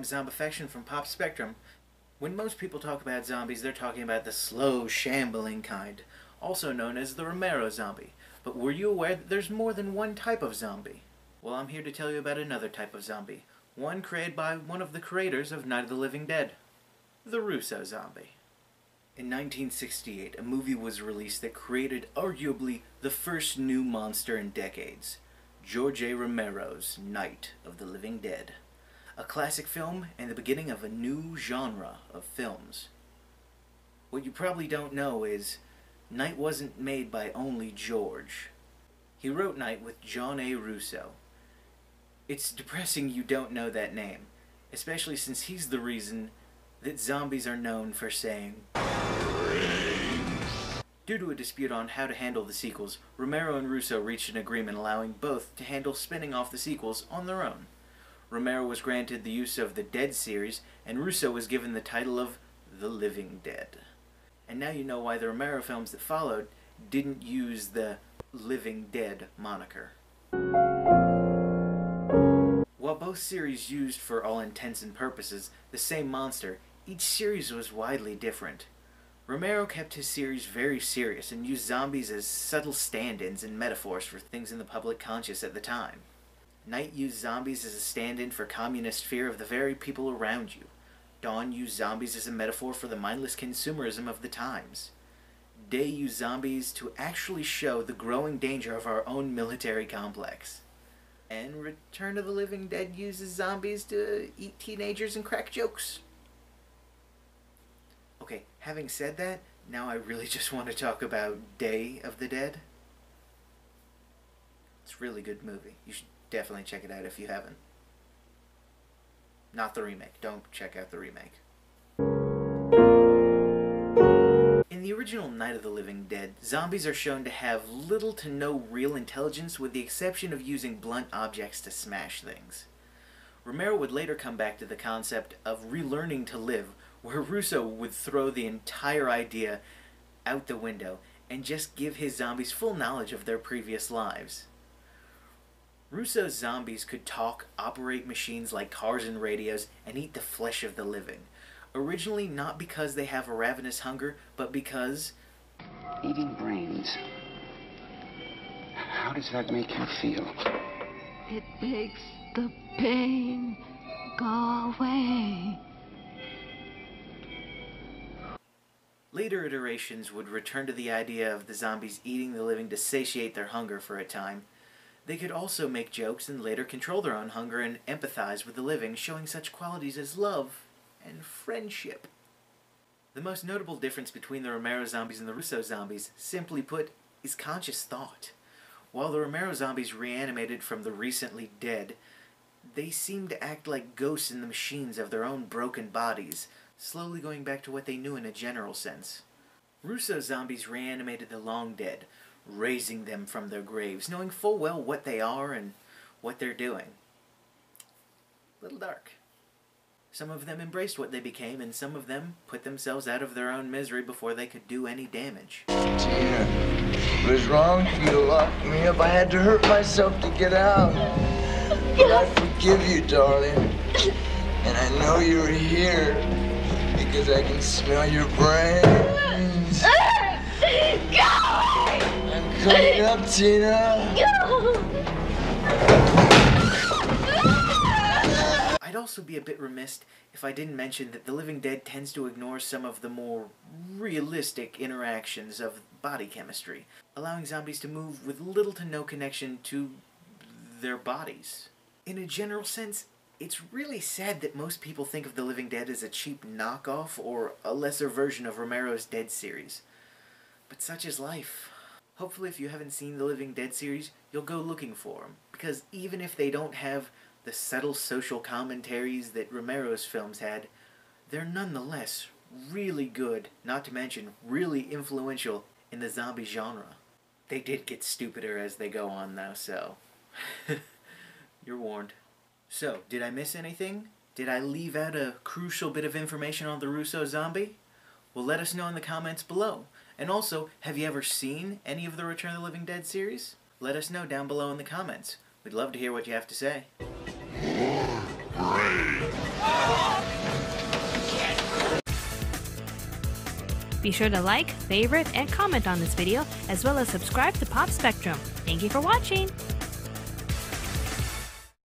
Zombifaction from Popspectrum. When most people talk about zombies, they're talking about the slow, shambling kind, also known as the Romero zombie. But were you aware that there's more than one type of zombie? Well, I'm here to tell you about another type of zombie, one created by one of the creators of Night of the Living Dead, the Russo Zombie. In 1968, a movie was released that created arguably the first new monster in decades, George A. Romero's Night of the Living Dead. A classic film and the beginning of a new genre of films. What you probably don't know is, Night wasn't made by only George. He wrote Night with John A. Russo. It's depressing you don't know that name, especially since he's the reason that zombies are known for saying brains. Due to a dispute on how to handle the sequels, Romero and Russo reached an agreement allowing both to handle spinning off the sequels on their own. Romero was granted the use of the Dead series, and Russo was given the title of The Living Dead. And now you know why the Romero films that followed didn't use the Living Dead moniker. While both series used for all intents and purposes the same monster, each series was widely different. Romero kept his series very serious and used zombies as subtle stand-ins and metaphors for things in the public conscious at the time. Night used zombies as a stand-in for communist fear of the very people around you. Dawn used zombies as a metaphor for the mindless consumerism of the times. Day used zombies to actually show the growing danger of our own military complex. And Return of the Living Dead uses zombies to eat teenagers and crack jokes. Okay, having said that, now I really just want to talk about Day of the Dead. It's a really good movie. You should definitely check it out if you haven't. Not the remake. Don't check out the remake. In the original Night of the Living Dead, zombies are shown to have little to no real intelligence with the exception of using blunt objects to smash things. Romero would later come back to the concept of relearning to live, where Russo would throw the entire idea out the window and just give his zombies full knowledge of their previous lives. Russo's zombies could talk, operate machines like cars and radios, and eat the flesh of the living. Originally not because they have a ravenous hunger, but because eating brains. How does that make you feel? It makes the pain go away. Later iterations would return to the idea of the zombies eating the living to satiate their hunger for a time. They could also make jokes and later control their own hunger and empathize with the living, showing such qualities as love and friendship. The most notable difference between the Romero zombies and the Russo zombies, simply put, is conscious thought. While the Romero zombies reanimated from the recently dead, they seem to act like ghosts in the machines of their own broken bodies, slowly going back to what they knew in a general sense. Russo zombies reanimated the long dead, raising them from their graves, knowing full well what they are and what they're doing. A little dark. Some of them embraced what they became, and some of them put themselves out of their own misery before they could do any damage. Tina, it was wrong for you to lock me up. I had to hurt myself to get out. But I forgive you, darling. And I know you're here because I can smell your brains. I'm coming up, Tina. I'd also be a bit remiss if I didn't mention that The Living Dead tends to ignore some of the more realistic interactions of body chemistry, allowing zombies to move with little to no connection to their bodies. In a general sense, it's really sad that most people think of The Living Dead as a cheap knockoff or a lesser version of Romero's Dead series. But such is life. Hopefully if you haven't seen the Living Dead series, you'll go looking for them, because even if they don't have the subtle social commentaries that Romero's films had, they're nonetheless really good, not to mention really influential in the zombie genre. They did get stupider as they go on though, so you're warned. So, did I miss anything? Did I leave out a crucial bit of information on the Russo Zombie? Well, let us know in the comments below. And also, have you ever seen any of the Return of the Living Dead series? Let us know down below in the comments. We'd love to hear what you have to say. More brains. Be sure to like, favorite, and comment on this video, as well as subscribe to Popspectrum. Thank you for watching!